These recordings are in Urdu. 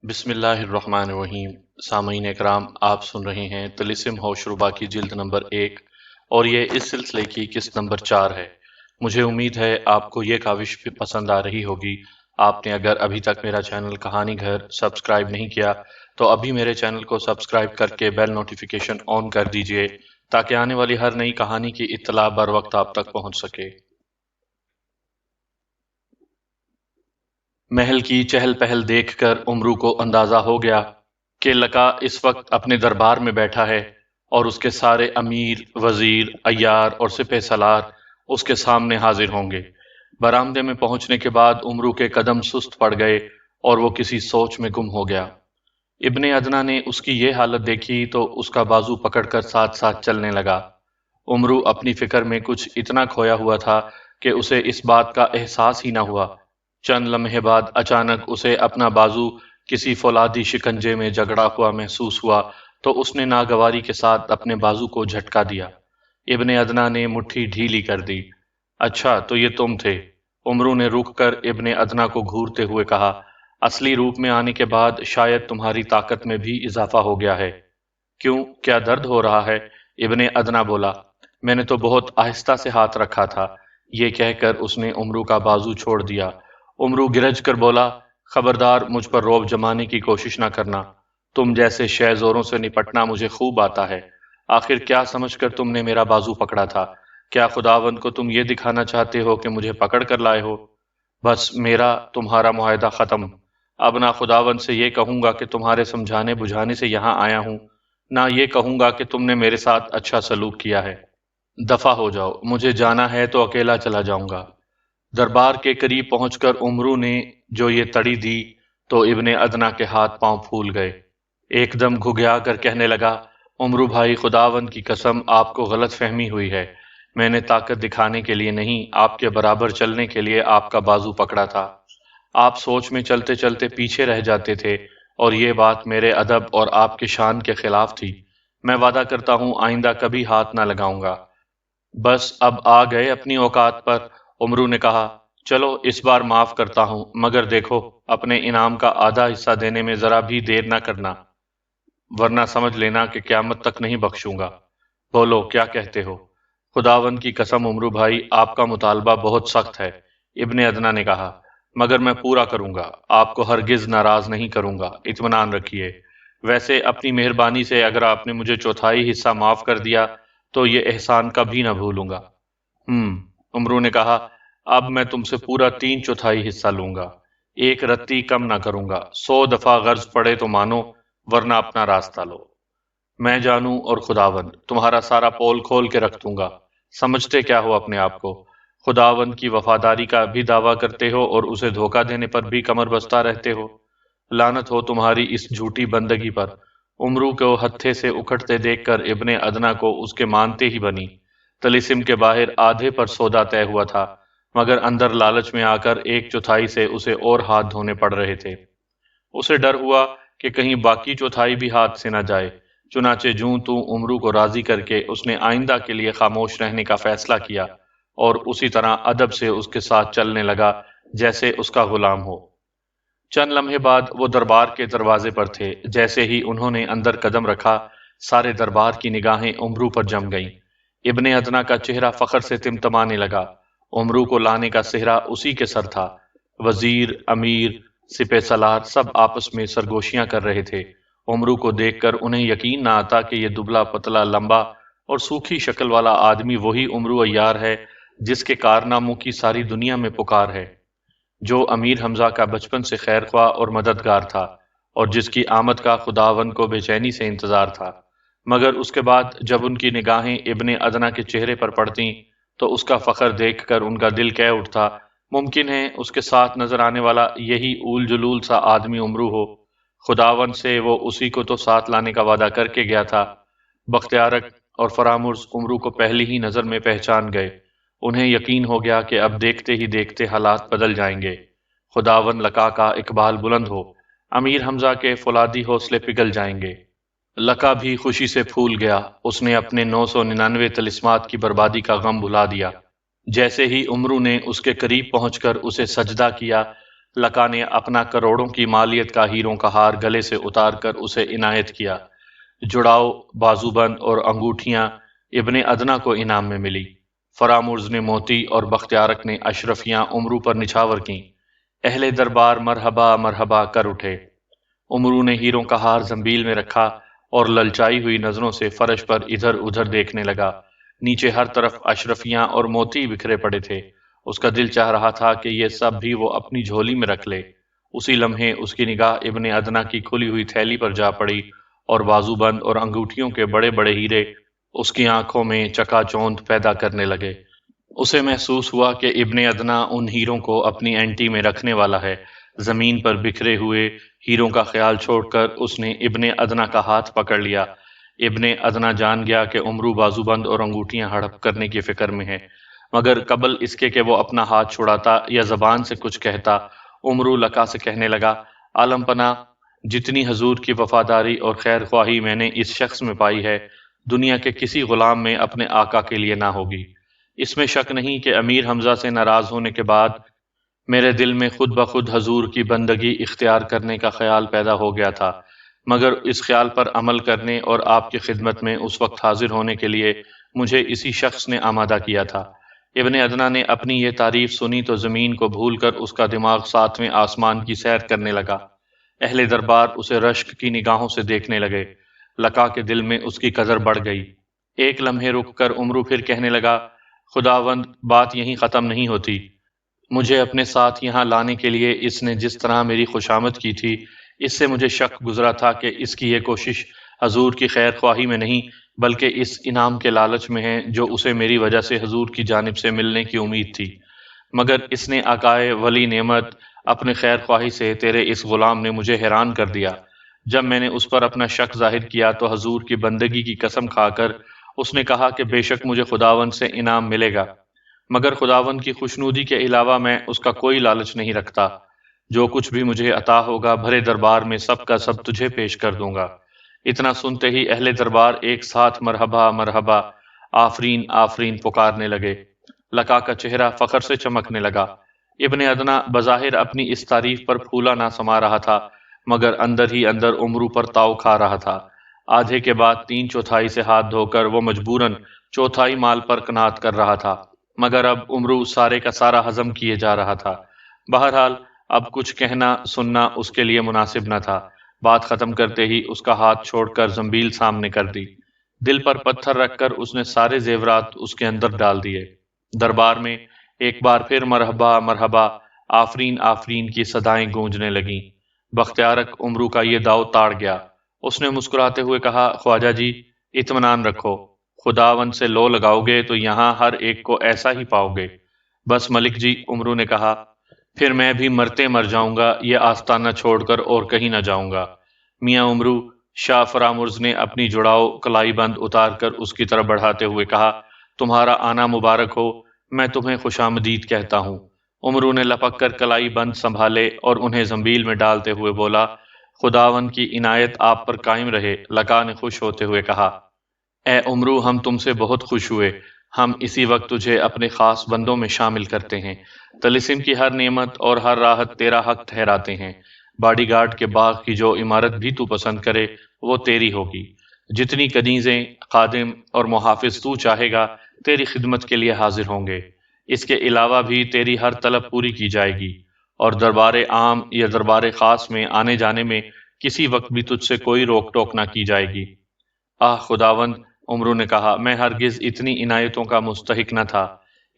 بسم اللہ الرحمن الرحیم۔ سامعین اکرام، آپ سن رہے ہیں طلسم ہوشربا کی جلد نمبر 1 اور یہ اس سلسلے کی قسط نمبر 4 ہے۔ مجھے امید ہے آپ کو یہ کاوش بھی پسند آ رہی ہوگی۔ آپ نے اگر ابھی تک میرا چینل کہانی گھر سبسکرائب نہیں کیا تو ابھی میرے چینل کو سبسکرائب کر کے بیل نوٹیفیکیشن آن کر دیجئے تاکہ آنے والی ہر نئی کہانی کی اطلاع بر وقت آپ تک پہنچ سکے۔ محل کی چہل پہل دیکھ کر امرو کو اندازہ ہو گیا کہ لکا اس وقت اپنے دربار میں بیٹھا ہے اور اس کے سارے امیر، وزیر، عیار اور سپہ سالار اس کے سامنے حاضر ہوں گے۔ برآمدے میں پہنچنے کے بعد امرو کے قدم سست پڑ گئے اور وہ کسی سوچ میں گم ہو گیا۔ ابن ادنا نے اس کی یہ حالت دیکھی تو اس کا بازو پکڑ کر ساتھ ساتھ چلنے لگا۔ امرو اپنی فکر میں کچھ اتنا کھویا ہوا تھا کہ اسے اس بات کا احساس ہی نہ ہوا۔ چند لمحے بعد اچانک اسے اپنا بازو کسی فولادی شکنجے میں جگڑا ہوا محسوس ہوا تو اس نے ناگواری کے ساتھ اپنے بازو کو جھٹکا دیا۔ ابن ادنا نے مٹھی ڈھیلی کر دی۔ اچھا تو یہ تم تھے؟ امرو نے رک کر ابن ادنا کو گھورتے ہوئے کہا۔ اصلی روپ میں آنے کے بعد شاید تمہاری طاقت میں بھی اضافہ ہو گیا ہے۔ کیوں، کیا درد ہو رہا ہے؟ ابن ادنا بولا۔ میں نے تو بہت آہستہ سے ہاتھ رکھا تھا۔ یہ کہہ کر اس نے امرو کا بازو چھوڑ دیا۔ امرو گرج کر بولا، خبردار مجھ پر رعب جمانے کی کوشش نہ کرنا۔ تم جیسے شہ زوروں سے نپٹنا مجھے خوب آتا ہے۔ آخر کیا سمجھ کر تم نے میرا بازو پکڑا تھا؟ کیا خداوند کو تم یہ دکھانا چاہتے ہو کہ مجھے پکڑ کر لائے ہو؟ بس میرا تمہارا معاہدہ ختم۔ اب نہ خداوند سے یہ کہوں گا کہ تمہارے سمجھانے بجھانے سے یہاں آیا ہوں، نہ یہ کہوں گا کہ تم نے میرے ساتھ اچھا سلوک کیا ہے۔ دفع ہو جاؤ، مجھے جانا ہے تو اکیلا چلا جاؤں گا۔ دربار کے قریب پہنچ کر امرو نے جو یہ تڑی دی تو ابن ادنا کے ہاتھ پاؤں پھول گئے۔ ایک دم گھگیا کر کہنے لگا، امرو بھائی، خداوند کی قسم آپ کو غلط فہمی ہوئی ہے۔ میں نے طاقت دکھانے کے لیے نہیں، آپ کے برابر چلنے کے لیے آپ کا بازو پکڑا تھا۔ آپ سوچ میں چلتے چلتے پیچھے رہ جاتے تھے اور یہ بات میرے ادب اور آپ کے شان کے خلاف تھی۔ میں وعدہ کرتا ہوں آئندہ کبھی ہاتھ نہ لگاؤں گا۔ بس اب آ گئے اپنی اوقات پر، امرو نے کہا۔ چلو اس بار معاف کرتا ہوں، مگر دیکھو اپنے انعام کا آدھا حصہ دینے میں ذرا بھی دیر نہ کرنا، ورنہ سمجھ لینا کہ قیامت تک نہیں بخشوں گا۔ بولو کیا کہتے ہو؟ خداوند کی قسم امرو بھائی، آپ کا مطالبہ بہت سخت ہے، ابن ادنا نے کہا، مگر میں پورا کروں گا، آپ کو ہرگز ناراض نہیں کروں گا، اطمینان رکھیے۔ ویسے اپنی مہربانی سے اگر آپ نے مجھے چوتھائی حصہ معاف کر دیا تو یہ احسان کبھی نہ بھولوں گا۔ امرو نے کہا، اب میں تم سے پورا 3/4 حصہ لوں گا، ایک رتی کم نہ کروں گا۔ 100 دفعہ غرض پڑے تو مانو، ورنہ اپنا راستہ لو۔ میں جانوں اور خداوند تمہارا سارا پول کھول کے رکھ دوں گا۔ سمجھتے کیا ہو اپنے آپ کو؟ خداوند کی وفاداری کا بھی دعویٰ کرتے ہو اور اسے دھوکہ دینے پر بھی کمر بستہ رہتے ہو۔ لعنت ہو تمہاری اس جھوٹی بندگی پر۔ امرو کو ہتھے سے اکھڑتے دیکھ کر ابن ادنا کو اس کے مانتے ہی بنی۔ طلسم کے باہر آدھے پر سودا طے ہوا تھا، مگر اندر لالچ میں آ کر 1/4 سے اسے اور ہاتھ دھونے پڑ رہے تھے۔ اسے ڈر ہوا کہ کہیں باقی چوتھائی بھی ہاتھ سے نہ جائے۔ چنانچہ جوں توں امرو کو راضی کر کے اس نے آئندہ کے لیے خاموش رہنے کا فیصلہ کیا اور اسی طرح ادب سے اس کے ساتھ چلنے لگا جیسے اس کا غلام ہو۔ چند لمحے بعد وہ دربار کے دروازے پر تھے۔ جیسے ہی انہوں نے اندر قدم رکھا، سارے دربار کی نگاہیں امرو پر جم گئیں۔ ابن ادنا کا چہرہ فخر سے تمتمانے لگا۔ امرو کو لانے کا سہرا اسی کے سر تھا۔ وزیر، امیر، سپہ سالار سب آپس میں سرگوشیاں کر رہے تھے۔ امرو کو دیکھ کر انہیں یقین نہ آتا کہ یہ دبلا پتلا لمبا اور سوکھی شکل والا آدمی وہی امرو عیار ہے جس کے کارناموں کی ساری دنیا میں پکار ہے، جو امیر حمزہ کا بچپن سے خیر خواہ اور مددگار تھا اور جس کی آمد کا خداوند کو بے چینی سے انتظار تھا۔ مگر اس کے بعد جب ان کی نگاہیں ابن ادنا کے چہرے پر پڑتیں تو اس کا فخر دیکھ کر ان کا دل کہہ اٹھتا، ممکن ہے اس کے ساتھ نظر آنے والا یہی اول جلول سا آدمی امرو ہو۔ خداوند سے وہ اسی کو تو ساتھ لانے کا وعدہ کر کے گیا تھا۔ بختیارک اور فرامرز امرو کو پہلی ہی نظر میں پہچان گئے۔ انہیں یقین ہو گیا کہ اب دیکھتے ہی دیکھتے حالات بدل جائیں گے۔ خداوند لقا کا اقبال بلند ہو، امیر حمزہ کے فولادی حوصلے پگھل جائیں گے۔ لقا بھی خوشی سے پھول گیا۔ اس نے اپنے 999 طلسمات کی بربادی کا غم بھلا دیا۔ جیسے ہی امرو نے اس کے قریب پہنچ کر اسے سجدہ کیا، لقا نے اپنا کروڑوں کی مالیت کا ہیروں کا ہار گلے سے اتار کر اسے عنایت کیا۔ جڑاؤ، بازو بند اور انگوٹھیاں ابن ادنا کو انعام میں ملی۔ فرامرز نے موتی اور بختیارک نے اشرفیاں عمرو پر نچھاور کیں۔ اہل دربار مرحبا مرحبا کر اٹھے۔ عمرو نے ہیروں کا ہار زنبیل میں رکھا اور للچائی ہوئی نظروں سے فرش پر ادھر ادھر دیکھنے لگا۔ نیچے ہر طرف اشرفیاں اور موتی بکھرے پڑے تھے۔ اس کا دل چاہ رہا تھا کہ یہ سب بھی وہ اپنی جھولی میں رکھ لے۔ اسی لمحے اس کی نگاہ ابن ادنا کی کھلی ہوئی تھیلی پر جا پڑی اور بازو بند اور انگوٹھیوں کے بڑے بڑے ہیرے اس کی آنکھوں میں چکا چوند پیدا کرنے لگے۔ اسے محسوس ہوا کہ ابن ادنا ان ہیروں کو اپنی اینٹی میں رکھنے والا ہے۔ زمین پر بکھرے ہوئے ہیروں کا خیال چھوڑ کر اس نے ابن ادنا کا ہاتھ پکڑ لیا۔ ابن ادنا جان گیا کہ عمرو بازو بند اور انگوٹھیاں ہڑپ کرنے کی فکر میں ہے، مگر قبل اس کے کہ وہ اپنا ہاتھ چھڑاتا یا زبان سے کچھ کہتا، عمرو لقا سے کہنے لگا، عالم پناہ، جتنی حضور کی وفاداری اور خیر خواہی میں نے اس شخص میں پائی ہے، دنیا کے کسی غلام میں اپنے آقا کے لیے نہ ہوگی۔ اس میں شک نہیں کہ امیر حمزہ سے ناراض ہونے کے بعد میرے دل میں خود بخود حضور کی بندگی اختیار کرنے کا خیال پیدا ہو گیا تھا، مگر اس خیال پر عمل کرنے اور آپ کی خدمت میں اس وقت حاضر ہونے کے لیے مجھے اسی شخص نے آمادہ کیا تھا۔ ابن ادنا نے اپنی یہ تعریف سنی تو زمین کو بھول کر اس کا دماغ ساتویں آسمان کی سیر کرنے لگا۔ اہل دربار اسے رشک کی نگاہوں سے دیکھنے لگے۔ لقا کے دل میں اس کی قدر بڑھ گئی۔ ایک لمحے رک کر عمرو پھر کہنے لگا، خداوند، بات یہیں ختم نہیں ہوتی۔ مجھے اپنے ساتھ یہاں لانے کے لیے اس نے جس طرح میری خوشامد کی تھی، اس سے مجھے شک گزرا تھا کہ اس کی یہ کوشش حضور کی خیر خواہی میں نہیں بلکہ اس انعام کے لالچ میں ہے جو اسے میری وجہ سے حضور کی جانب سے ملنے کی امید تھی، مگر اس نے آقائے ولی نعمت اپنے خیر خواہی سے تیرے اس غلام نے مجھے حیران کر دیا۔ جب میں نے اس پر اپنا شک ظاہر کیا تو حضور کی بندگی کی قسم کھا کر اس نے کہا کہ بے شک مجھے خداوند سے انعام ملے گا، مگر خداوند کی خوشنودی کے علاوہ میں اس کا کوئی لالچ نہیں رکھتا۔ جو کچھ بھی مجھے عطا ہوگا بھرے دربار میں سب کا سب تجھے پیش کر دوں گا۔ اتنا سنتے ہی اہل دربار ایک ساتھ مرحبا مرحبا، آفرین آفرین پکارنے لگے۔ لقا کا چہرہ فخر سے چمکنے لگا۔ ابن ادنا بظاہر اپنی اس تعریف پر پھولا نہ سما رہا تھا، مگر اندر ہی اندر عمرو پر تاؤ کھا رہا تھا۔ آدھے کے بعد 3/4 سے ہاتھ دھو کر وہ مجبوراً 1/4 مال پر قناعت کر رہا تھا، مگر اب عمرو سارے کا سارا ہضم کیے جا رہا تھا۔ بہرحال اب کچھ کہنا سننا اس کے لیے مناسب نہ تھا۔ بات ختم کرتے ہی اس کا ہاتھ چھوڑ کر زنبیل سامنے کر دی۔ دل پر پتھر رکھ کر اس نے سارے زیورات اس کے اندر ڈال دیے۔ دربار میں ایک بار پھر مرحبا مرحبا، آفرین آفرین کی صدائیں گونجنے لگیں۔ بختیارک عمرو کا یہ داؤ تاڑ گیا۔ اس نے مسکراتے ہوئے کہا، خواجہ جی، اطمینان رکھو، خداوند سے لو لگاؤ گے تو یہاں ہر ایک کو ایسا ہی پاؤ گے۔ بس ملک جی، عمرو نے کہا، پھر میں بھی مرتے مر جاؤں گا، یہ آستانہ چھوڑ کر اور کہیں نہ جاؤں گا۔ میاں عمرو، شاہ فرامرز نے اپنی جڑاؤ کلائی بند اتار کر اس کی طرف بڑھاتے ہوئے کہا، تمہارا آنا مبارک ہو، میں تمہیں خوش آمدید کہتا ہوں۔ عمرو نے لپک کر کلائی بند سنبھالے اور انہیں زنبیل میں ڈالتے ہوئے بولا، خداوند کی عنایت آپ پر قائم رہے۔ لقا نے خوش ہوتے ہوئے کہا، اے عمرو، ہم تم سے بہت خوش ہوئے۔ ہم اسی وقت تجھے اپنے خاص بندوں میں شامل کرتے ہیں۔ طلسم کی ہر نعمت اور ہر راحت تیرا حق ٹھہراتے ہیں۔ باڈی گارڈ کے باغ کی جو عمارت بھی تو پسند کرے وہ تیری ہوگی۔ جتنی کنیزیں، خادم اور محافظ تو چاہے گا تیری خدمت کے لیے حاضر ہوں گے۔ اس کے علاوہ بھی تیری ہر طلب پوری کی جائے گی، اور دربار عام یا دربار خاص میں آنے جانے میں کسی وقت بھی تجھ سے کوئی روک ٹوک نہ کی جائے گی۔ آہ خداوند، عمرو نے کہا، میں ہرگز اتنی عنایتوں کا مستحق نہ تھا۔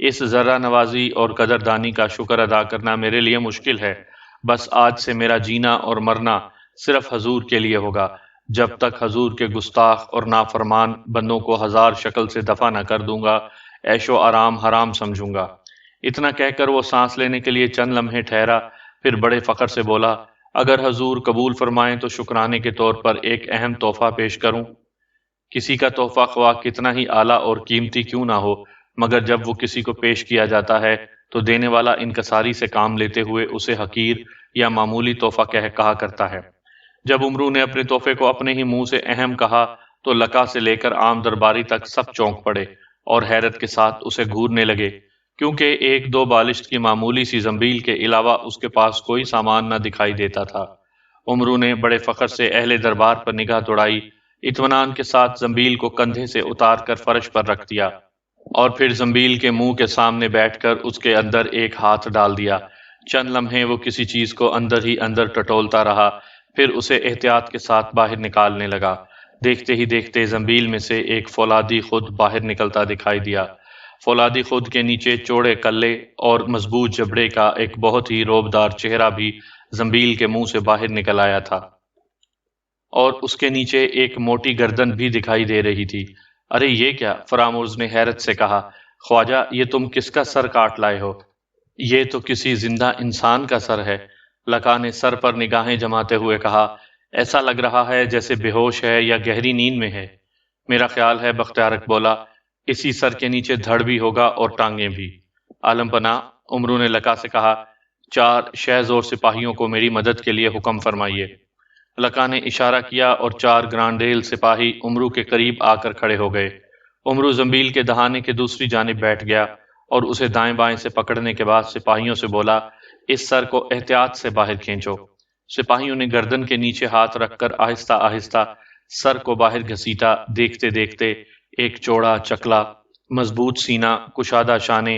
اس ذرہ نوازی اور قدردانی کا شکر ادا کرنا میرے لیے مشکل ہے۔ بس آج سے میرا جینا اور مرنا صرف حضور کے لیے ہوگا۔ جب تک حضور کے گستاخ اور نافرمان بندوں کو 1000 شکل سے دفع نہ کر دوں گا، عیش و آرام حرام سمجھوں گا۔ اتنا کہہ کر وہ سانس لینے کے لیے چند لمحے ٹھہرا، پھر بڑے فخر سے بولا، اگر حضور قبول فرمائیں تو شکرانے کے طور پر ایک اہم تحفہ پیش کروں۔ کسی کا تحفہ خواہ کتنا ہی اعلیٰ اور قیمتی کیوں نہ ہو، مگر جب وہ کسی کو پیش کیا جاتا ہے تو دینے والا انکساری سے کام لیتے ہوئے اسے حقیر یا معمولی تحفہ کہا کرتا ہے۔ جب عمرو نے اپنے تحفے کو اپنے ہی منہ سے اہم کہا تو لقا سے لے کر عام درباری تک سب چونک پڑے اور حیرت کے ساتھ اسے گھورنے لگے۔ کیونکہ ایک دو بالشت کی معمولی سی زنبیل کے علاوہ اس کے پاس کوئی سامان نہ دکھائی دیتا تھا۔ عمرو نے بڑے فخر سے اہل دربار پر نگاہ دوڑائی، اطمینان کے ساتھ زنبیل کو کندھے سے اتار کر فرش پر رکھ دیا اور پھر زنبیل کے منہ کے سامنے بیٹھ کر اس کے اندر ایک ہاتھ ڈال دیا۔ چند لمحے وہ کسی چیز کو اندر ہی اندر ٹٹولتا رہا، پھر اسے احتیاط کے ساتھ باہر نکالنے لگا۔ دیکھتے ہی دیکھتے زنبیل میں سے ایک فولادی خود باہر نکلتا دکھائی دیا۔ فولادی خود کے نیچے چوڑے کلے اور مضبوط جبڑے کا ایک بہت ہی روبدار چہرہ بھی زنبیل کے منہ سے باہر نکل آیا تھا، اور اس کے نیچے ایک موٹی گردن بھی دکھائی دے رہی تھی۔ ارے یہ کیا؟ فرامرز نے حیرت سے کہا۔ خواجہ، یہ تم کس کا سر کاٹ لائے ہو؟ یہ تو کسی زندہ انسان کا سر ہے، لکا نے سر پر نگاہیں جماتے ہوئے کہا۔ ایسا لگ رہا ہے جیسے بے ہوش ہے یا گہری نیند میں ہے۔ میرا خیال ہے، بختیارک بولا، اسی سر کے نیچے دھڑ بھی ہوگا اور ٹانگیں بھی۔ عالم پناہ، عمرو نے لکا سے کہا، 4 شہز اور سپاہیوں کو میری مدد کے لیے حکم فرمائیے۔ لکا نے اشارہ کیا اور 4 گرانڈیل سپاہی عمرو کے قریب آ کر کھڑے ہو گئے۔ عمرو زنبیل کے دہانے کے دوسری جانب بیٹھ گیا اور اسے دائیں بائیں سے پکڑنے کے بعد سپاہیوں سے بولا، اس سر کو احتیاط سے باہر کھینچو۔ سپاہیوں نے گردن کے نیچے ہاتھ رکھ کر آہستہ آہستہ سر کو باہر گھسیٹا۔ دیکھتے دیکھتے ایک چوڑا چکلا، مضبوط سینہ، کشادہ شانے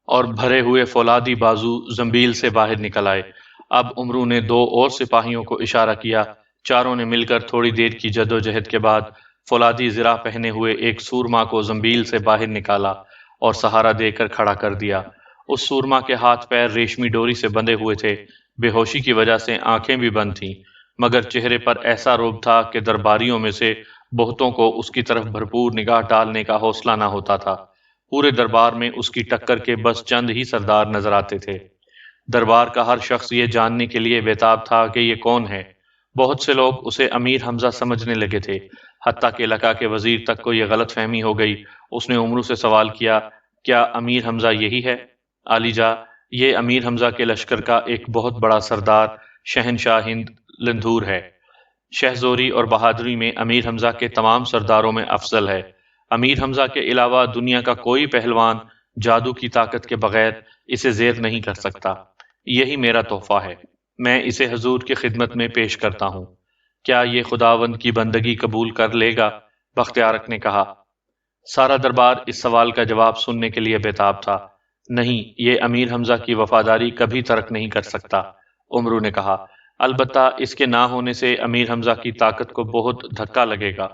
اور بھرے ہوئے فولادی بازو زنبیل سے باہر نکل آئے۔ اب عمرو نے 2 اور سپاہیوں کو اشارہ کیا۔ چاروں نے مل کر تھوڑی دیر کی جدوجہد کے بعد فولادی زرہ پہنے ہوئے ایک سورما کو زنبیل سے باہر نکالا اور سہارا دے کر کھڑا کر دیا۔ اس سورما کے ہاتھ پیر ریشمی ڈوری سے بندھے ہوئے تھے، بے ہوشی کی وجہ سے آنکھیں بھی بند تھیں، مگر چہرے پر ایسا روب تھا کہ درباریوں میں سے بہتوں کو اس کی طرف بھرپور نگاہ ڈالنے کا حوصلہ نہ ہوتا تھا۔ پورے دربار میں اس کی ٹکر کے بس چند ہی سردار نظر آتے تھے۔ دربار کا ہر شخص یہ جاننے کے لیے بیتاب تھا کہ یہ کون ہے۔ بہت سے لوگ اسے امیر حمزہ سمجھنے لگے تھے، حتیٰ کہ لکا کے وزیر تک کو یہ غلط فہمی ہو گئی۔ اس نے عمرو سے سوال کیا، کیا امیر حمزہ یہی ہے؟ عالی جا، یہ امیر حمزہ کے لشکر کا ایک بہت بڑا سردار شہنشاہ ہند لندھور ہے۔ شہزوری اور بہادری میں امیر حمزہ کے تمام سرداروں میں افضل ہے۔ امیر حمزہ کے علاوہ دنیا کا کوئی پہلوان جادو کی طاقت کے بغیر اسے زیر نہیں کر سکتا۔ یہی میرا تحفہ ہے، میں اسے حضور کی خدمت میں پیش کرتا ہوں۔ کیا یہ خداوند کی بندگی قبول کر لے گا؟ بختیارک نے کہا۔ سارا دربار اس سوال کا جواب سننے کے لیے بیتاب تھا۔ نہیں، یہ امیر حمزہ کی وفاداری کبھی ترک نہیں کر سکتا، عمرو نے کہا۔ البتہ اس کے نہ ہونے سے امیر حمزہ کی طاقت کو بہت دھکا لگے گا۔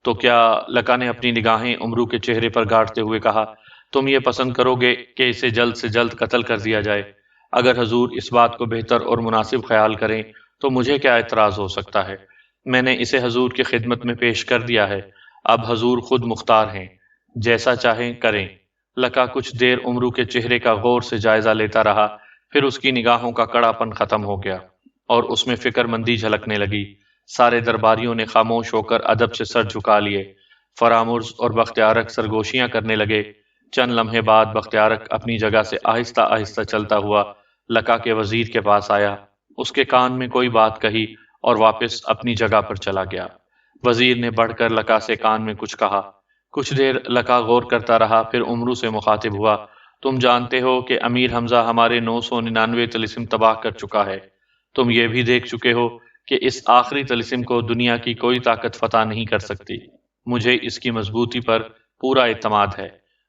تو کیا؟ لکا نے اپنی نگاہیں عمرو کے چہرے پر گاڑتے ہوئے کہا، تم یہ پسند کرو گے کہ اسے جلد سے جلد قتل کر دیا جائے؟ اگر حضور اس بات کو بہتر اور مناسب خیال کریں تو مجھے کیا اعتراض ہو سکتا ہے؟ میں نے اسے حضور کی خدمت میں پیش کر دیا ہے، اب حضور خود مختار ہیں، جیسا چاہیں کریں۔ لکا کچھ دیر عمرو کے چہرے کا غور سے جائزہ لیتا رہا، پھر اس کی نگاہوں کا کڑا پن ختم ہو گیا اور اس میں فکر مندی جھلکنے لگی۔ سارے درباریوں نے خاموش ہو کر ادب سے سر جھکا لیے۔ فرامرز اور بختیارک سرگوشیاں کرنے لگے۔ چند لمحے بعد بختیارک اپنی جگہ سے آہستہ آہستہ چلتا ہوا لکا کے وزیر کے پاس آیا، اس کے کان میں کوئی بات کہی اور واپس اپنی جگہ پر چلا گیا۔ وزیر نے بڑھ کر لکا سے کان میں کچھ کہا۔ کچھ دیر لکا غور کرتا رہا، پھر عمرو سے مخاطب ہوا، تم جانتے ہو کہ امیر حمزہ ہمارے 999 طلسم تباہ کر چکا ہے۔ تم یہ بھی دیکھ چکے ہو کہ اس آخری طلسم کو دنیا کی کوئی طاقت فتح نہیں کر سکتی۔ مجھے اس کی مضبوطی پر پورا اعتماد ہے،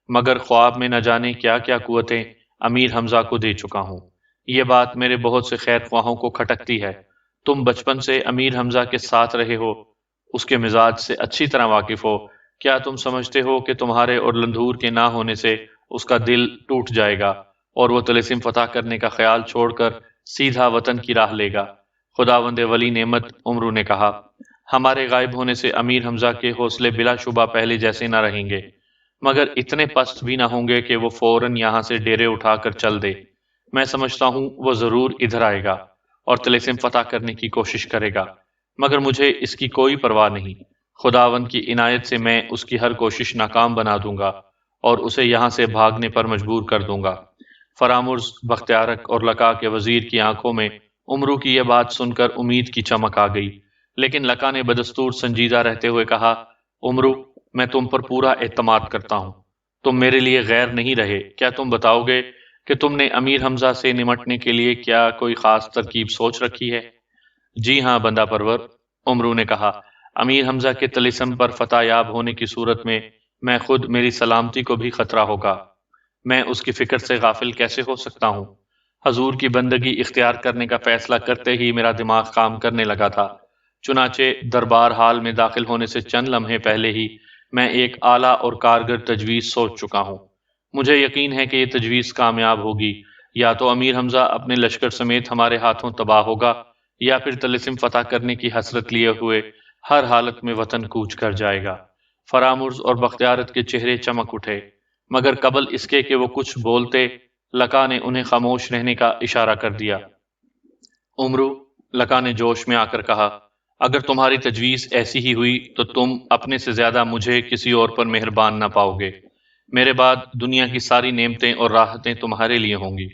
مگر خواب میں نہ جانے کیا کیا قوتیں امیر حمزہ کو دے چکا ہوں۔ یہ بات میرے بہت سے خیر خواہوں کو کھٹکتی ہے۔ تم بچپن سے امیر حمزہ کے ساتھ رہے ہو، اس کے مزاج سے اچھی طرح واقف ہو۔ کیا تم سمجھتے ہو کہ تمہارے اور لندھور کے نہ ہونے سے اس کا دل ٹوٹ جائے گا اور وہ طلسم فتح کرنے کا خیال چھوڑ کر سیدھا وطن کی راہ لے گا؟ خداوند ولی نعمت، عمرو نے کہا، ہمارے غائب ہونے سے امیر حمزہ کے حوصلے بلا شبہ پہلے جیسے نہ رہیں گے، مگر اتنے پست بھی نہ ہوں گے کہ وہ فوراً یہاں سے ڈیرے اٹھا کر چل دے۔ میں سمجھتا ہوں وہ ضرور ادھر آئے گا اور طلسم فتح کرنے کی کوشش کرے گا، مگر مجھے اس کی کوئی پرواہ نہیں۔ خداوند کی عنایت سے میں اس کی ہر کوشش ناکام بنا دوں گا اور اسے یہاں سے بھاگنے پر مجبور کر دوں گا۔ فرامرز، بختیارک اور لکا کے وزیر کی آنکھوں میں عمرو کی یہ بات سن کر امید کی چمک آ گئی، لیکن لکا نے بدستور سنجیدہ رہتے ہوئے کہا، عمرو، میں تم پر پورا اعتماد کرتا ہوں، تم میرے لیے غیر نہیں رہے، کیا تم بتاؤ گے کہ تم نے امیر حمزہ سے نمٹنے کے لیے کیا کوئی خاص ترکیب سوچ رکھی ہے؟ جی ہاں بندہ پرور، عمرو نے کہا، امیر حمزہ کے طلسم پر فتح یاب ہونے کی صورت میں خود میری سلامتی کو بھی خطرہ ہوگا۔ میں اس کی فکر سے غافل کیسے ہو سکتا ہوں؟ حضور کی بندگی اختیار کرنے کا فیصلہ کرتے ہی میرا دماغ کام کرنے لگا تھا۔ چنانچہ دربار حال میں داخل ہونے سے چند لمحے پہلے ہی میں ایک اعلیٰ اور کارگر تجویز سوچ چکا ہوں۔ مجھے یقین ہے کہ یہ تجویز کامیاب ہوگی، یا تو امیر حمزہ اپنے لشکر سمیت ہمارے ہاتھوں تباہ ہوگا، یا پھر طلسم فتح کرنے کی حسرت لیے ہوئے ہر حالت میں وطن کوچ کر جائے گا۔ فرامرز اور بختیارت کے چہرے چمک اٹھے، مگر قبل اس کے کہ وہ کچھ بولتے، لقا نے انہیں خاموش رہنے کا اشارہ کر دیا۔ عمرو، لقا نے جوش میں آ کر کہا، اگر تمہاری تجویز ایسی ہی ہوئی تو تم اپنے سے زیادہ مجھے کسی اور پر مہربان نہ پاؤ گے۔ میرے بعد دنیا کی ساری نعمتیں اور راحتیں تمہارے لیے ہوں گی۔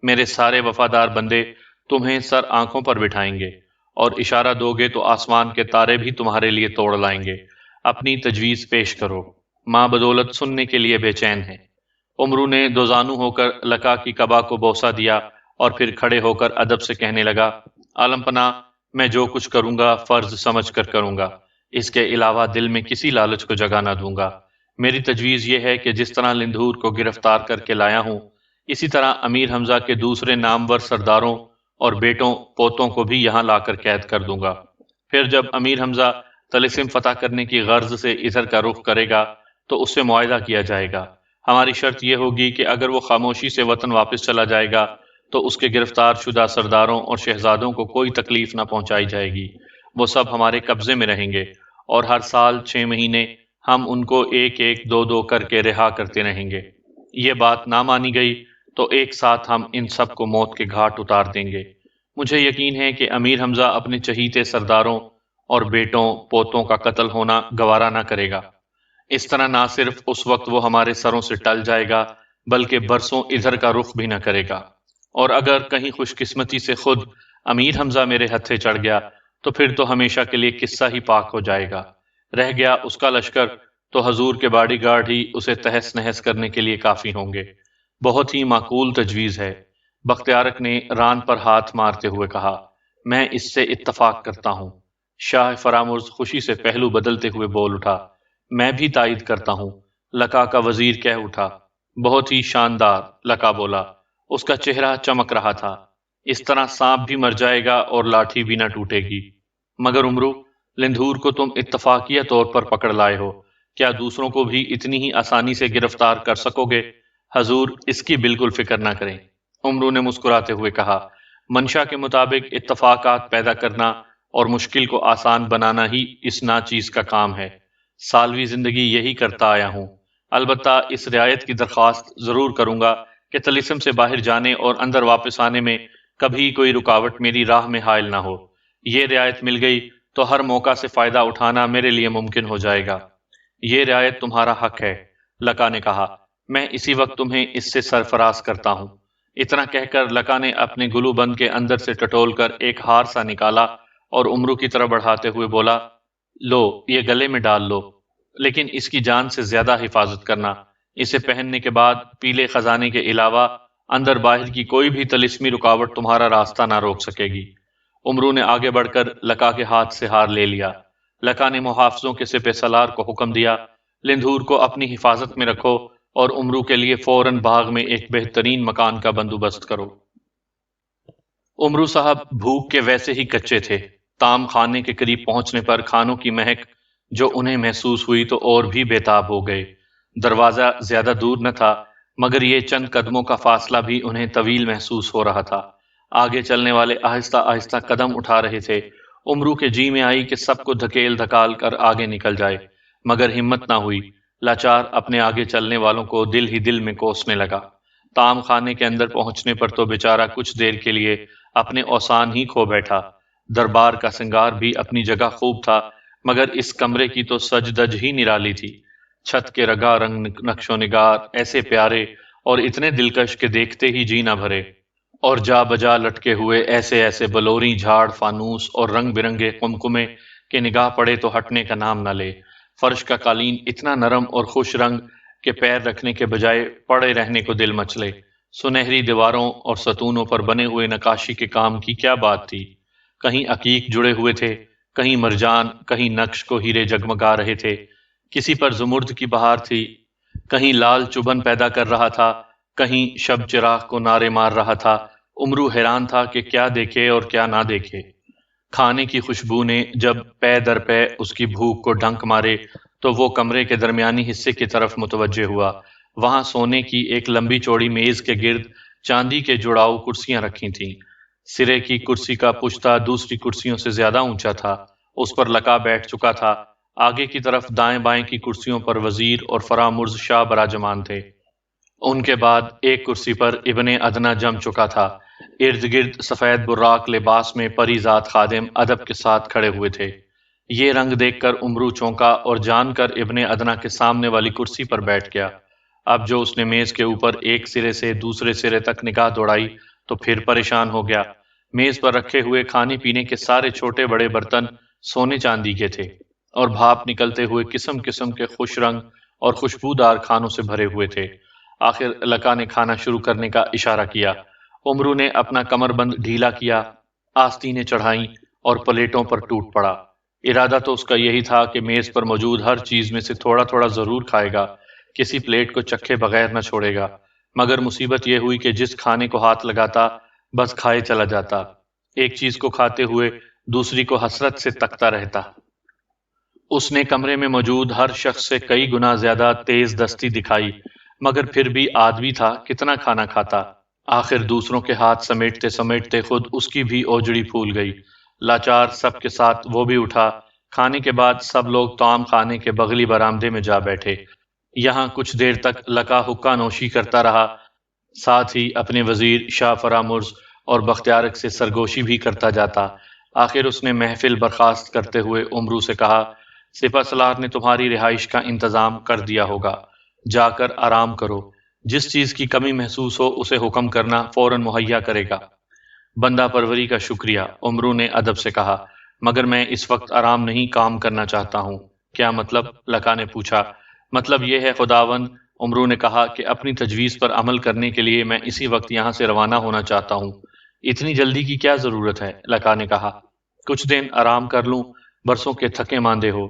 میرے سارے وفادار بندے تمہیں سر آنکھوں پر بٹھائیں گے، اور اشارہ دو گے تو آسمان کے تارے بھی تمہارے لیے توڑ لائیں گے۔ اپنی تجویز پیش کرو، ماں بدولت سننے کے لیے بے چین ہے۔ عمرو نے دوزانو ہو کر لقا کی قبا کو بوسہ دیا اور پھر کھڑے ہو کر ادب سے کہنے لگا، عالم پناہ، میں جو کچھ کروں گا فرض سمجھ کر کروں گا، اس کے علاوہ دل میں کسی لالچ کو جگہ نہ دوں گا۔ میری تجویز یہ ہے کہ جس طرح لندھور کو گرفتار کر کے لایا ہوں، اسی طرح امیر حمزہ کے دوسرے نامور سرداروں اور بیٹوں پوتوں کو بھی یہاں لا کر قید کر دوں گا۔ پھر جب امیر حمزہ طلسم فتح کرنے کی غرض سے ادھر کا رخ کرے گا تو اس سے معاہدہ کیا جائے گا۔ ہماری شرط یہ ہوگی کہ اگر وہ خاموشی سے وطن واپس چلا جائے گا تو اس کے گرفتار شدہ سرداروں اور شہزادوں کو کوئی تکلیف نہ پہنچائی جائے گی۔ وہ سب ہمارے قبضے میں رہیں گے، اور ہر سال 6 مہینے ہم ان کو ایک ایک دو دو کر کے رہا کرتے رہیں گے۔ یہ بات نہ مانی گئی تو ایک ساتھ ہم ان سب کو موت کے گھاٹ اتار دیں گے۔ مجھے یقین ہے کہ امیر حمزہ اپنے چہیتے سرداروں اور بیٹوں پوتوں کا قتل ہونا گوارا نہ کرے گا۔ اس طرح نہ صرف اس وقت وہ ہمارے سروں سے ٹل جائے گا، بلکہ برسوں ادھر کا رخ بھی نہ کرے گا۔ اور اگر کہیں خوش قسمتی سے خود امیر حمزہ میرے ہتھے چڑھ گیا تو پھر تو ہمیشہ کے لیے قصہ ہی پاک ہو جائے گا۔ رہ گیا اس کا لشکر تو حضور کے باڈی گارڈ ہی اسے تہس نہس کرنے کے لیے کافی ہوں گے۔ بہت ہی معقول تجویز ہے، بختیارک نے ران پر ہاتھ مارتے ہوئے کہا، میں اس سے اتفاق کرتا ہوں۔ شاہ فرامرز خوشی سے پہلو بدلتے ہوئے بول اٹھا، میں بھی تائید کرتا ہوں۔ لقا کا وزیر کہہ اٹھا، بہت ہی شاندار۔ لقا بولا، اس کا چہرہ چمک رہا تھا، اس طرح سانپ بھی مر جائے گا اور لاٹھی بھی نہ ٹوٹے گی۔ مگر عمرو، لندھور کو تم اتفاقیہ طور پر پکڑ لائے ہو، کیا دوسروں کو بھی اتنی ہی آسانی سے گرفتار کر سکو گے؟ حضور اس کی بالکل فکر نہ کریں، عمرو نے مسکراتے ہوئے کہا، منشا کے مطابق اتفاقات پیدا کرنا اور مشکل کو آسان بنانا ہی اس ناچیز کا کام ہے۔ سالوی زندگی یہی کرتا آیا ہوں۔ البتہ اس رعایت کی درخواست ضرور کروں گا کہ طلسم سے باہر جانے اور اندر واپس آنے میں کبھی کوئی رکاوٹ میری راہ میں حائل نہ ہو۔ یہ رعایت مل گئی تو ہر موقع سے فائدہ اٹھانا میرے لیے ممکن ہو جائے گا۔ یہ رعایت تمہارا حق ہے، لقا نے کہا، میں اسی وقت تمہیں اس سے سرفراز کرتا ہوں۔ اتنا کہہ کر لقا نے اپنے گلو بند کے اندر سے ٹٹول کر ایک ہار سا نکالا اور عمرو کی طرف بڑھاتے ہوئے بولا، لو یہ گلے میں ڈال لو، لیکن اس کی جان سے زیادہ حفاظت کرنا۔ اسے پہننے کے بعد پیلے خزانے کے علاوہ اندر باہر کی کوئی بھی طلسمی رکاوٹ تمہارا راستہ نہ روک سکے گی۔ عمرو نے آگے بڑھ کر لقا کے ہاتھ سے ہار لے لیا۔ لقا نے محافظوں کے سپہ سالار کو حکم دیا، لندھور کو اپنی حفاظت میں رکھو اور عمرو کے لیے فوراً باغ میں ایک بہترین مکان کا بندوبست کرو۔ عمرو صاحب بھوک کے ویسے ہی کچے تھے۔ تام خانے کے قریب پہنچنے پر کھانوں کی مہک جو انہیں محسوس ہوئی تو اور بھی بےتاب ہو گئے۔ دروازہ زیادہ دور نہ تھا، مگر یہ چند قدموں کا فاصلہ بھی انہیں طویل محسوس ہو رہا تھا۔ آگے چلنے والے آہستہ آہستہ قدم اٹھا رہے تھے۔ عمرو کے جی میں آئی کہ سب کو دھکیل دھکال کر آگے نکل جائے، مگر ہمت نہ ہوئی۔ لاچار اپنے آگے چلنے والوں کو دل ہی دل میں کوسنے لگا۔ تام خانے کے اندر پہنچنے پر تو بیچارہ کچھ دیر کے لیے اپنے اوسان ہی کھو بیٹھا۔ دربار کا سنگار بھی اپنی جگہ خوب تھا، مگر اس کمرے کی تو سج دج ہی نرالی تھی۔ چھت کے رگا رنگ نقش و نگار ایسے پیارے اور اتنے دلکش کہ دیکھتے ہی جی نہ بھرے، اور جا بجا لٹکے ہوئے ایسے ایسے بلوری جھاڑ فانوس اور رنگ برنگے قمقمے کہ نگاہ پڑے تو ہٹنے کا نام نہ لے۔ فرش کا قالین اتنا نرم اور خوش رنگ کہ پیر رکھنے کے بجائے پڑے رہنے کو دل مچلے۔ سنہری دیواروں اور ستونوں پر بنے ہوئے نقاشی کے کام کی کیا بات تھی! کہیں عقیق جڑے ہوئے تھے، کہیں مرجان، کہیں نقش کو ہیرے جگمگا رہے تھے، کسی پر زمرد کی بہار تھی، کہیں لال چبھن پیدا کر رہا تھا، کہیں شب چراغ کو نعرے مار رہا تھا۔ امرو حیران تھا کہ کیا دیکھے اور کیا نہ دیکھے۔ کھانے کی خوشبو نے جب پے در پے اس کی بھوک کو ڈھنک مارے تو وہ کمرے کے درمیانی حصے کی طرف متوجہ ہوا۔ وہاں سونے کی ایک لمبی چوڑی میز کے گرد چاندی کے جڑاؤ کرسیاں رکھی تھیں۔ سرے کی کرسی کا پشتہ دوسری کرسیوں سے زیادہ اونچا تھا، اس پر لقا بیٹھ چکا تھا۔ آگے کی طرف دائیں بائیں کی کرسیوں پر وزیر اور فرامرز شاہ براجمان تھے۔ ان کے بعد ایک کرسی پر ابن ادنا جم چکا تھا۔ ارد گرد سفید براق لباس میں پری ذات خادم ادب کے ساتھ کھڑے ہوئے تھے۔ یہ رنگ دیکھ کر امرو چونکا اور جان کر ابن ادنا کے سامنے والی کرسی پر بیٹھ گیا۔ اب جو اس نے میز کے اوپر ایک سرے سے دوسرے سرے تک نگاہ دوڑائی تو پھر پریشان ہو گیا۔ میز پر رکھے ہوئے کھانے پینے کے سارے چھوٹے بڑے برتن سونے چاندی کے تھے اور بھاپ نکلتے ہوئے قسم قسم کے خوش رنگ اور خوشبودار کھانوں سے بھرے ہوئے تھے۔ آخر لقا نے کھانا شروع کرنے کا اشارہ کیا۔ امرو نے اپنا کمر بند ڈھیلا کیا، آستینیں چڑھائیں اور پلیٹوں پر ٹوٹ پڑا۔ ارادہ تو اس کا یہی تھا کہ میز پر موجود ہر چیز میں سے تھوڑا تھوڑا ضرور کھائے گا، کسی پلیٹ کو چکھے بغیر نہ چھوڑے گا، مگر مصیبت یہ ہوئی کہ جس کھانے کو ہاتھ لگاتا بس کھائے چلا جاتا، ایک چیز کو کھاتے ہوئے دوسری کو حسرت سے تکتا رہتا۔ اس نے کمرے میں موجود ہر شخص سے کئی گنا زیادہ تیز دستی دکھائی، مگر پھر بھی آدمی تھا، کتنا کھانا کھاتا۔ آخر دوسروں کے ہاتھ سمیٹتے سمیٹتے خود اس کی بھی اوجڑی پھول گئی۔ لاچار سب کے ساتھ وہ بھی اٹھا۔ کھانے کے بعد سب لوگ طعام خانے کے بغلی برآمدے میں جا بیٹھے۔ یہاں کچھ دیر تک لقا حقہ نوشی کرتا رہا، ساتھ ہی اپنے وزیر شاہ فرامرز اور بختیارک سے سرگوشی بھی کرتا جاتا۔ آخر اس نے محفل برخاست کرتے ہوئے امرو سے کہا، سپہ سالار نے تمہاری رہائش کا انتظام کر دیا ہوگا، جا کر آرام کرو، جس چیز کی کمی محسوس ہو اسے حکم کرنا، فوراً مہیا کرے گا۔ بندہ پروری کا شکریہ، امرو نے ادب سے کہا، مگر میں اس وقت آرام نہیں، کام کرنا چاہتا ہوں۔ کیا مطلب؟ لقا نے پوچھا۔ مطلب یہ ہے خداوند، امرو نے کہا، کہ اپنی تجویز پر عمل کرنے کے لیے میں اسی وقت یہاں سے روانہ ہونا چاہتا ہوں۔ اتنی جلدی کی کیا ضرورت ہے؟ لقا نے کہا، کچھ دن آرام کر لوں، برسوں کے تھکے ماندے ہو،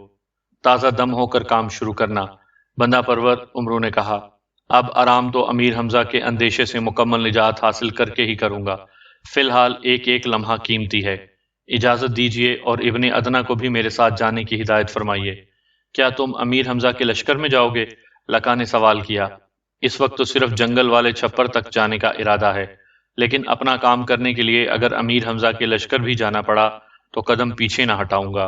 تازہ دم ہو کر کام شروع کرنا۔ بندہ پرور، امرو نے کہا، اب آرام تو امیر حمزہ کے اندیشے سے مکمل نجات حاصل کر کے ہی کروں گا، فی الحال ایک ایک لمحہ قیمتی ہے۔ اجازت دیجیے اور ابن ادنا کو بھی میرے ساتھ جانے کی ہدایت فرمائیے۔ کیا تم امیر حمزہ کے لشکر میں جاؤ گے؟ لقا نے سوال کیا۔ اس وقت تو صرف جنگل والے چھپر تک جانے کا ارادہ ہے، لیکن اپنا کام کرنے کے لیے اگر امیر حمزہ کے لشکر بھی جانا پڑا تو قدم پیچھے نہ ہٹاؤں گا۔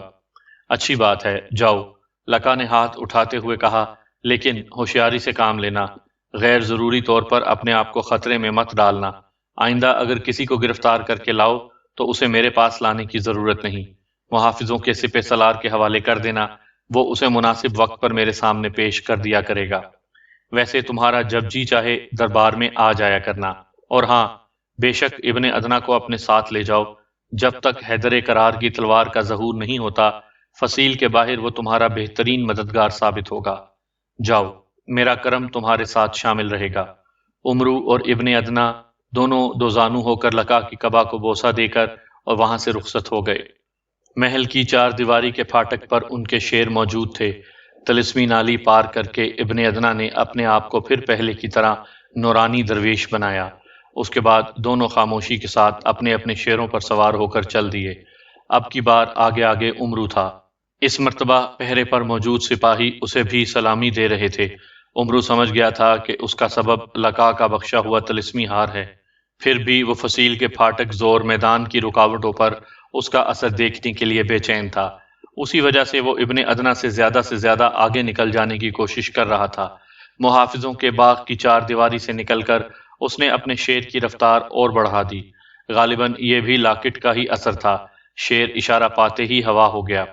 اچھی بات ہے، جاؤ، لقا نے ہاتھ اٹھاتے ہوئے کہا، لیکن ہوشیاری سے کام لینا، غیر ضروری طور پر اپنے آپ کو خطرے میں مت ڈالنا۔ آئندہ اگر کسی کو گرفتار کر کے لاؤ تو اسے میرے پاس لانے کی ضرورت نہیں، محافظوں کے سپہ سالار کے حوالے کر دینا، وہ اسے مناسب وقت پر میرے سامنے پیش کر دیا کرے گا۔ ویسے تمہارا جب جی چاہے دربار میں آ جایا کرنا، اور ہاں، بے شک ابن ادنا کو اپنے ساتھ لے جاؤ، جب تک حیدر کرار کی تلوار کا ظہور نہیں ہوتا، فصیل کے باہر وہ تمہارا بہترین مددگار ثابت ہوگا۔ جاؤ، میرا کرم تمہارے ساتھ شامل رہے گا۔ امرو اور ابن ادنا دونوں دو زانو ہو کر لقا کی قبا کو بوسہ دے کر اور وہاں سے رخصت ہو گئے۔ محل کی چار دیواری کے پھاٹک پر ان کے شیر موجود تھے۔ طلسمی نالی پار کر کے ابن ادنا نے اپنے آپ کو پھر پہلے کی طرح نورانی درویش بنایا۔ اس کے بعد دونوں خاموشی کے ساتھ اپنے اپنے شیروں پر سوار ہو کر چل دیے۔ اب کی بار آگے آگے امرو تھا۔ اس مرتبہ پہرے پر موجود سپاہی اسے بھی سلامی دے رہے تھے۔ امرو سمجھ گیا تھا کہ اس کا سبب لقا کا بخشا ہوا طلسمی ہار ہے، پھر بھی وہ فصیل کے پھاٹک زور میدان کی رکاوٹوں پر اس کا اثر دیکھنے کے لیے بے چین تھا۔ اسی وجہ سے وہ ابن ادنا سے زیادہ آگے نکل جانے کی کوشش کر رہا تھا۔ محافظوں کے باغ کی چار دیواری سے نکل کر اس نے اپنے شیر کی رفتار اور بڑھا دی۔ غالباً یہ بھی لاکٹ کا ہی اثر تھا، شیر اشارہ پاتے ہی ہوا ہو گیا۔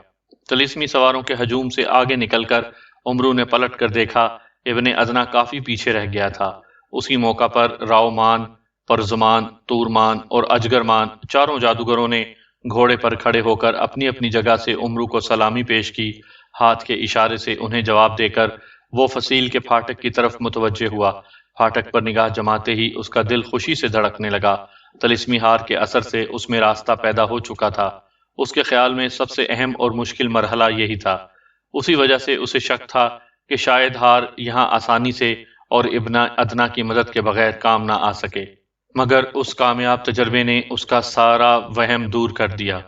طلسمی سواروں کے ہجوم سے آگے نکل کر امرو نے پلٹ کر دیکھا، ابن ادنا کافی پیچھے رہ گیا تھا۔ اسی موقع پر راؤمان، پرزمان، تورمان اور اجگرمان چاروں جادوگروں نے گھوڑے پر کھڑے ہو کر اپنی اپنی جگہ سے امرو کو سلامی پیش کی، ہاتھ کے اشارے سے انہیں جواب دے کر وہ فصیل کے پھاٹک کی طرف متوجہ ہوا۔ پھاٹک پر نگاہ جماتے ہی اس کا دل خوشی سے دھڑکنے لگا۔ طلسمی ہار کے اثر سے اس میں راستہ پیدا ہو چکا تھا۔ اس کے خیال میں سب سے اہم اور مشکل مرحلہ یہی تھا۔ اسی وجہ سے اسے شک تھا کہ شاید ہار یہاں آسانی سے اور ابن ادنا کی مدد کے بغیر کام نہ آ سکے، مگر اس کامیاب تجربے نے اس کا سارا وہم دور کر دیا۔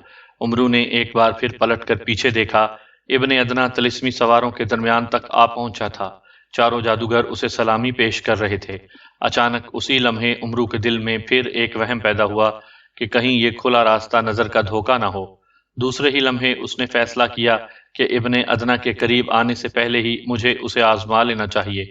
امرو نے ایک بار پھر پلٹ کر پیچھے دیکھا۔ ابن ادنا طلسمی سواروں کے درمیان تک آ پہنچا تھا۔ چاروں جادوگر اسے سلامی پیش کر رہے تھے۔ اچانک اسی لمحے امرو کے دل میں پھر ایک وہم پیدا ہوا کہ کہیں یہ کھلا راستہ نظر کا دھوکہ نہ ہو۔ دوسرے ہی لمحے اس نے فیصلہ کیا کہ ابن ادنا کے قریب آنے سے پہلے ہی مجھے اسے آزما لینا چاہیے۔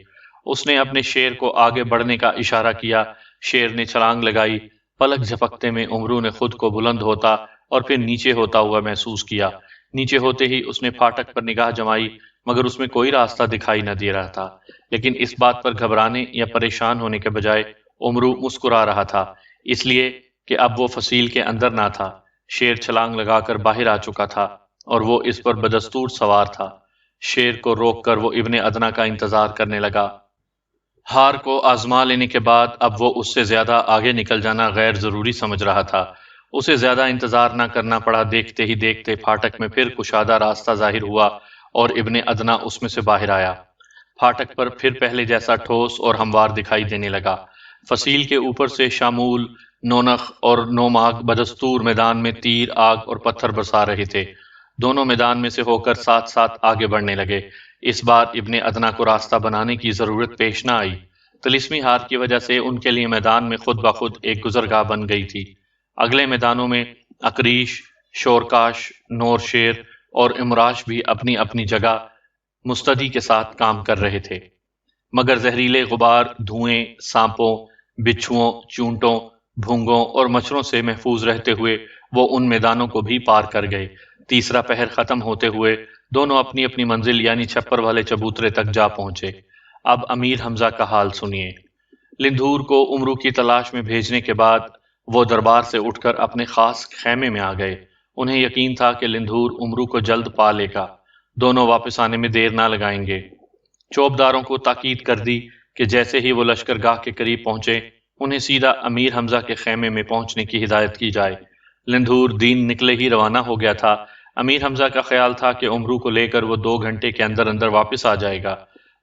اس نے اپنے شیر کو آگے بڑھنے کا اشارہ کیا۔ شیر نے چھلانگ لگائی۔ پلک جھپکتے میں امرو نے خود کو بلند ہوتا اور پھر نیچے ہوتا ہوا محسوس کیا۔ نیچے ہوتے ہی اس نے پھاٹک پر نگاہ جمائی، مگر اس میں کوئی راستہ دکھائی نہ دے رہا تھا۔ لیکن اس بات پر گھبرانے یا پریشان ہونے کے بجائے امرو مسکرا رہا تھا، اس لیے کہ اب وہ فصیل کے اندر نہ تھا۔ شیر چھلانگ لگا کر باہر آ چکا تھا اور وہ اس پر بدستور سوار تھا۔ شیر کو روک کر وہ ابن ادنا کا انتظار کرنے لگا۔ ہار کو آزما لینے کے بعد اب وہ اس سے زیادہ آگے نکل جانا غیر ضروری سمجھ رہا تھا۔ اسے زیادہ انتظار نہ کرنا پڑا۔ دیکھتے ہی دیکھتے پھاٹک میں پھر کشادہ راستہ ظاہر ہوا اور ابن ادنا اس میں سے باہر آیا۔ پھاٹک پر پھر پہلے جیسا ٹھوس اور ہموار دکھائی دینے لگا۔ فصیل کے اوپر سے شامول، نونخ اور نوماگ بدستور میدان میں تیر، آگ اور پتھر برسا رہے تھے۔ دونوں میدان میں سے ہو کر ساتھ ساتھ آگے بڑھنے لگے۔ اس بار ابن ادنا کو راستہ بنانے کی ضرورت پیش نہ آئی۔ طلسمی ہار کی وجہ سے ان کے لیے میدان میں خود بخود ایک گزرگاہ بن گئی تھی۔ اگلے میدانوں میں اکریش، شورکاش، نورشیر اور امراش بھی اپنی اپنی جگہ مستدی کے ساتھ کام کر رہے تھے، مگر زہریلے غبار، دھوئیں، سانپوں، بچھوؤں، چونٹوں، بھونگوں اور مچھروں سے محفوظ رہتے ہوئے وہ ان میدانوں کو بھی پار کر گئے۔ تیسرا پہر ختم ہوتے ہوئے دونوں اپنی اپنی منزل یعنی چھپر والے چبوترے تک جا پہنچے۔ اب امیر حمزہ کا حال سنیے۔ لندھور کو امرو کی تلاش میں بھیجنے کے بعد وہ دربار سے اٹھ کر اپنے خاص خیمے میں آ گئے۔ انہیں یقین تھا کہ لندھور امرو کو جلد پا لے گا، دونوں واپس آنے میں دیر نہ لگائیں گے۔ چوبداروں کو تاکید کر دی کہ جیسے ہی وہ لشکر گاہ کے قریب پہنچے انہیں سیدھا امیر حمزہ کے خیمے میں پہنچنے کی ہدایت کی جائے۔ لندھور دین نکلے ہی روانہ ہو گیا تھا۔ امیر حمزہ کا خیال تھا کہ امرو کو لے کر وہ 2 گھنٹے کے اندر اندر واپس آ جائے گا،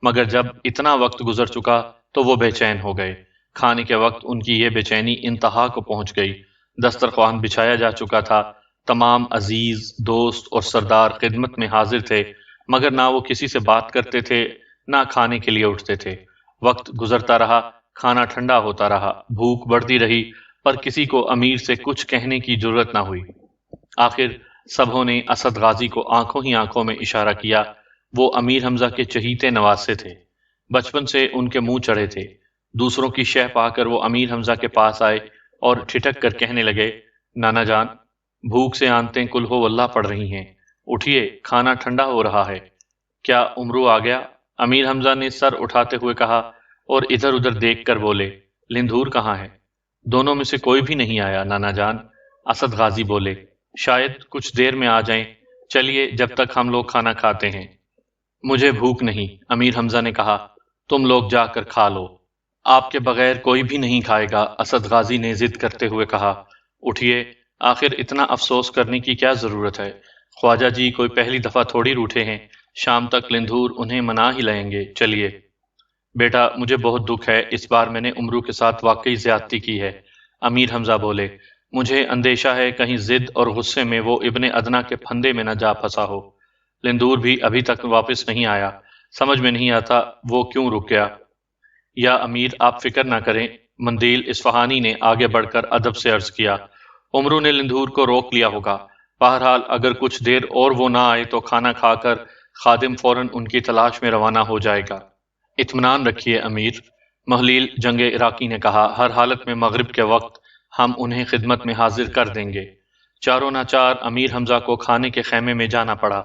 مگر جب اتنا وقت گزر چکا تو وہ بے چین ہو گئے۔ کھانے کے وقت ان کی یہ بے چینی انتہا کو پہنچ گئی۔ دسترخوان بچھایا جا چکا تھا۔ تمام عزیز، دوست اور سردار خدمت میں حاضر تھے، مگر نہ وہ کسی سے بات کرتے تھے نہ کھانے کے لیے اٹھتے تھے۔ وقت گزرتا رہا، کھانا ٹھنڈا ہوتا رہا، بھوک بڑھتی رہی، پر کسی کو امیر سے کچھ کہنے کی جرت نہ ہوئی۔ آخر سبھوں نے اسد غازی کو آنکھوں ہی آنکھوں میں اشارہ کیا۔ وہ امیر حمزہ کے چہیتے نواسے تھے، بچپن سے ان کے منہ چڑھے تھے۔ دوسروں کی شہ پا کر وہ امیر حمزہ کے پاس آئے اور ٹھٹک کر کہنے لگے، نانا جان، بھوک سے آنتیں کل ہو واللہ پڑ رہی ہیں، اٹھیے، کھانا ٹھنڈا ہو رہا ہے۔ کیا امرو آ گیا؟ امیر حمزہ نے سر اٹھاتے ہوئے کہا اور ادھر ادھر دیکھ کر بولے، لندھور کہاں ہے؟ دونوں میں سے کوئی بھی نہیں آیا نانا جان، اسد غازی بولے۔ شاید کچھ دیر میں آ جائیں، چلیے جب تک ہم لوگ کھانا کھاتے ہیں۔ مجھے بھوک نہیں، امیر حمزہ نے کہا، تم لوگ جا کر کھا لو۔ آپ کے بغیر کوئی بھی نہیں کھائے گا، اسد غازی نے ضد کرتے ہوئے کہا۔ اٹھیے، آخر اتنا افسوس کرنے کی کیا ضرورت ہے؟ خواجہ جی کوئی پہلی دفعہ تھوڑی روٹھے ہیں، شام تک لندھور انہیں منا ہی لائیں گے، چلیے۔ بیٹا مجھے بہت دکھ ہے، اس بار میں نے امرو کے ساتھ واقعی زیادتی کی ہے، امیر حمزہ بولے۔ مجھے اندیشہ ہے کہیں ضد اور غصے میں وہ ابن ادنا کے پھندے میں نہ جا پھنسا ہو۔ لندھور بھی ابھی تک واپس نہیں آیا، سمجھ میں نہیں آتا وہ کیوں رک گیا۔ یا امیر آپ فکر نہ کریں، مندیل اصفہانی نے آگے بڑھ کر ادب سے عرض کیا، امرو نے لندھور کو روک لیا ہوگا۔ بہرحال اگر کچھ دیر اور وہ نہ آئے تو کھانا کھا کر خادم فوراً ان کی تلاش میں روانہ ہو جائے گا۔ اطمینان رکھیے امیر، محلیل جنگ عراقی نے کہا، ہر حالت میں مغرب کے وقت ہم انہیں خدمت میں حاضر کر دیں گے۔ چاروں ناچار امیر حمزہ کو کھانے کے خیمے میں جانا پڑا۔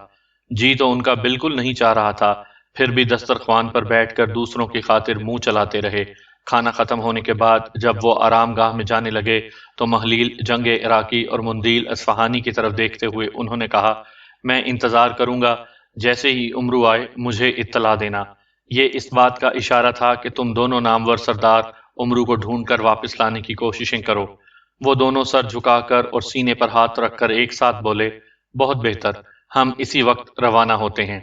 جی تو ان کا بالکل نہیں چاہ رہا تھا، پھر بھی دسترخوان پر بیٹھ کر دوسروں کی خاطر منہ چلاتے رہے۔ کھانا ختم ہونے کے بعد جب وہ آرام گاہ میں جانے لگے تو محلیل جنگ عراقی اور مندیل اصفہانی کی طرف دیکھتے ہوئے انہوں نے کہا، میں انتظار کروں گا، جیسے ہی امرو آئے مجھے اطلاع دینا۔ یہ اس بات کا اشارہ تھا کہ تم دونوں نامور سردار امرو کو ڈھونڈ کر واپس لانے کی کوششیں کرو۔ وہ دونوں سر جھکا کر اور سینے پر ہاتھ رکھ کر ایک ساتھ بولے، بہت بہتر، ہم اسی وقت روانہ ہوتے ہیں۔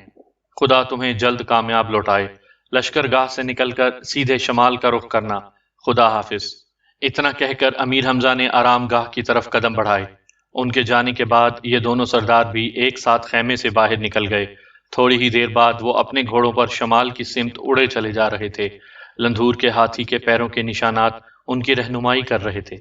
خدا تمہیں جلد کامیاب لوٹائے۔ لشکر گاہ سے نکل کر سیدھے شمال کا رخ کرنا۔ خدا حافظ۔ اتنا کہہ کر امیر حمزہ نے آرام گاہ کی طرف قدم بڑھائے۔ ان کے جانے کے بعد یہ دونوں سردار بھی ایک ساتھ خیمے سے باہر نکل گئے۔ تھوڑی ہی دیر بعد وہ اپنے گھوڑوں پر شمال کی سمت اڑے چلے جا رہے تھے۔ لندھور کے ہاتھی کے پیروں کے نشانات ان کی رہنمائی کر رہے تھے۔